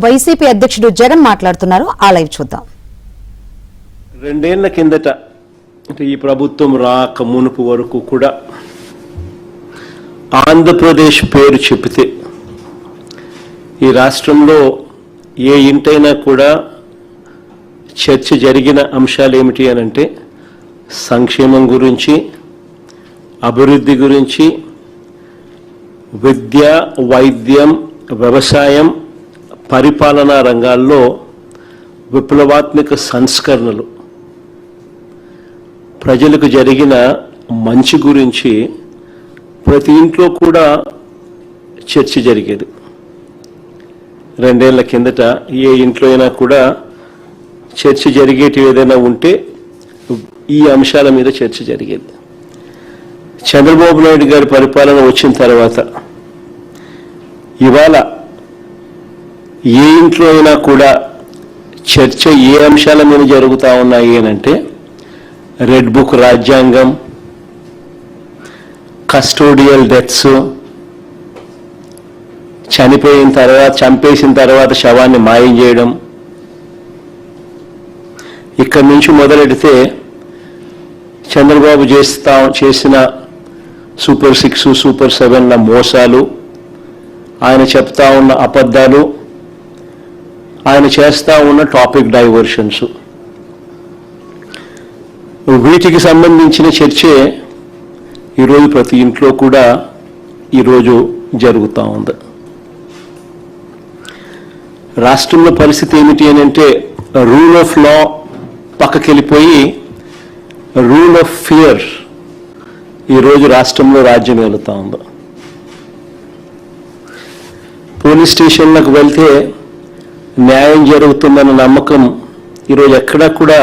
YCP అధ్యక్షుడు జగన్ మాట్లాడుతున్నారు. ఆ లైవ్ చూద్దాం. 2 ఏళ్ల కిందట అంటే ఈ ప్రభుత్వం రాక మునుపు వరకు కూడా ఆంధ్రప్రదేశ్ పేరు చెబితే ఈ రాష్ట్రంలో ఏ ఇంటైనా కూడా చర్చ జరిగిన అంశాలు ఏమిటి అనంటే సంక్షేమం గురించి, అభివృద్ధి గురించి, విద్య, వైద్యం, వ్యవసాయం, పరిపాలనా రంగాల్లో విప్లవాత్మక సంస్కరణలు, ప్రజలకు జరిగిన మంచి గురించి ప్రతి ఇంట్లో కూడా చర్చ జరిగేది. 2 ఏళ్ల కిందట ఏ ఇంట్లో అయినా కూడా చర్చ జరిగేటి ఏదైనా ఉంటే ఈ అంశాల మీద చర్చ జరిగేది. చంద్రబాబు నాయుడు గారి పరిపాలన వచ్చిన తర్వాత ఇవాళ ఏ ఇంట్లో అయినా కూడా చర్చ ఏ అంశాల మీద జరుగుతూ ఉన్నాయి అనంటే రెడ్ బుక్ రాజ్యాంగం, కస్టోడియల్ డెత్స్, చంపేసిన తర్వాత శవాన్ని మాయం చేయడం, ఇక్కడి నుంచి మొదలెడితే చంద్రబాబు చేసిన సూపర్ 6, సూపర్ 7ల మోసాలు, ఆయన చెప్తా ఉన్న అబద్ధాలు, ఆయన చేస్తూ ఉన్న టాపిక్ డైవర్షన్స్, వీటికి సంబంధించిన చర్చే ఈరోజు ప్రతి ఇంట్లో కూడా ఈరోజు జరుగుతూ ఉంది. రాష్ట్రంలో పరిస్థితి ఏమిటి అని అంటే రూల్ ఆఫ్ లా పక్కకెళ్ళిపోయి రూల్ ఆఫ్ ఫియర్ ఈరోజు రాష్ట్రంలో రాజ్యం వెళుతూ ఉంది. పోలీస్ స్టేషన్లకు వెళ్తే న్యాయం జరుగుతుందన్న నమ్మకం ఈరోజు ఎక్కడా కూడా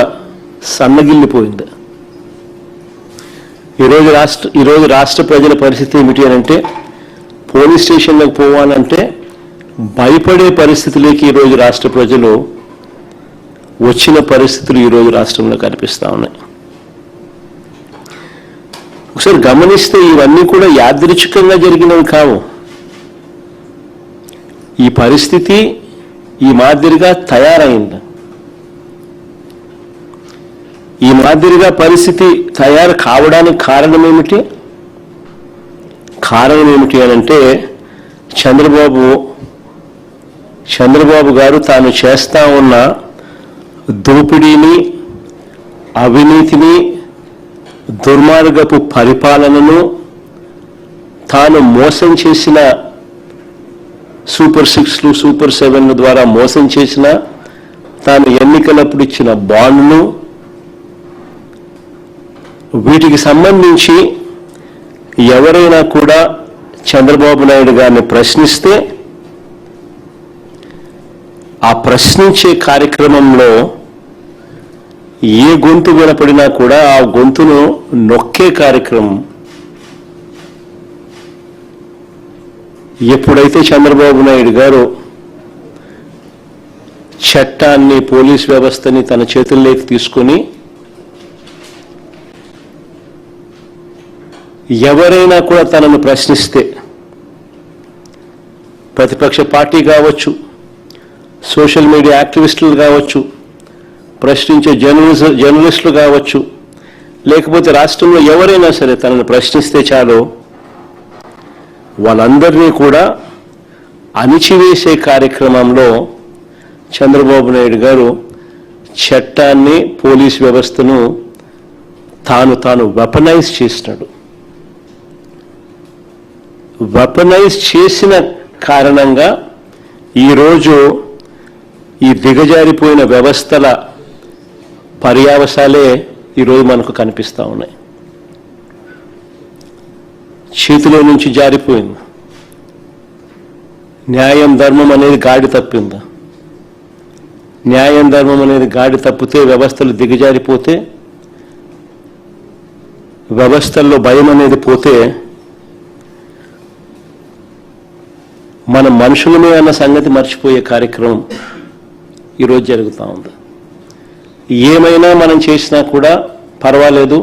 సన్నగిల్లిపోయింది. ఈరోజు రాష్ట్ర ప్రజల పరిస్థితి ఏమిటి అని అంటే పోలీస్ స్టేషన్లకు పోవాలంటే భయపడే పరిస్థితులకి ఈరోజు రాష్ట్ర ప్రజలు వచ్చిన పరిస్థితులు ఈరోజు రాష్ట్రంలో కనిపిస్తూ ఉన్నాయి. ఒకసారి గమనిస్తే ఇవన్నీ కూడా యాదృచ్ఛికంగా జరిగినవి కావు. ఈ పరిస్థితి ఈ మాదిరిగా తయారైంది. ఈ మాదిరిగా పరిస్థితి తయారు కావడానికి కారణం ఏమిటి అనంటే చంద్రబాబు గారు తాను చేస్తా ఉన్న దోపిడీని, అవినీతిని, దుర్మార్గపు పరిపాలనను, తాను మోసం చేసిన సూపర్ 6లు, సూపర్ 7ల ద్వారా మోసం చేసిన, తాను ఎన్నికలప్పుడు ఇచ్చిన బాండ్ను, వీటికి సంబంధించి ఎవరైనా కూడా చంద్రబాబు నాయుడు గారిని ప్రశ్నిస్తే ఆ ప్రశ్నించే కార్యక్రమంలో ఏ గొంతు వినపడినా కూడా ఆ గొంతును నొక్కే కార్యక్రమం ఎప్పుడైతే చంద్రబాబు నాయుడు గారు చట్టాన్ని, పోలీస్ వ్యవస్థని తన చేతుల్లోకి తీసుకొని ఎవరైనా కూడా తనను ప్రశ్నిస్తే, ప్రతిపక్ష పార్టీ కావచ్చు, సోషల్ మీడియా యాక్టివిస్టులు కావచ్చు, ప్రశ్నించే జర్నలిస్టులు కావచ్చు, లేకపోతే రాష్ట్రంలో ఎవరైనా సరే తనను ప్రశ్నిస్తే చాలు వాళ్ళందరినీ కూడా అణిచివేసే కార్యక్రమంలో చంద్రబాబు నాయుడు గారు చట్టాన్ని, పోలీస్ వ్యవస్థను తాను వెపనైజ్ చేసినాడు. వెపనైజ్ చేసిన కారణంగా ఈరోజు ఈ దిగజారిపోయిన వ్యవస్థల పర్యావసాలే ఈరోజు మనకు కనిపిస్తూ ఉన్నాయి. చేతిలో నుంచి జారిపోయింది. న్యాయం, ధర్మం అనేది గాడి తప్పింది. న్యాయం, ధర్మం అనేది గాడి తప్పితే వ్యవస్థలు దిగజారిపోతే, వ్యవస్థల్లో భయం అనేది పోతే మన మనుషులమే అన్న సంగతి మర్చిపోయే కార్యక్రమం ఈరోజు జరుగుతూ ఉంది. ఏమైనా మనం చేసినా కూడా పర్వాలేదు,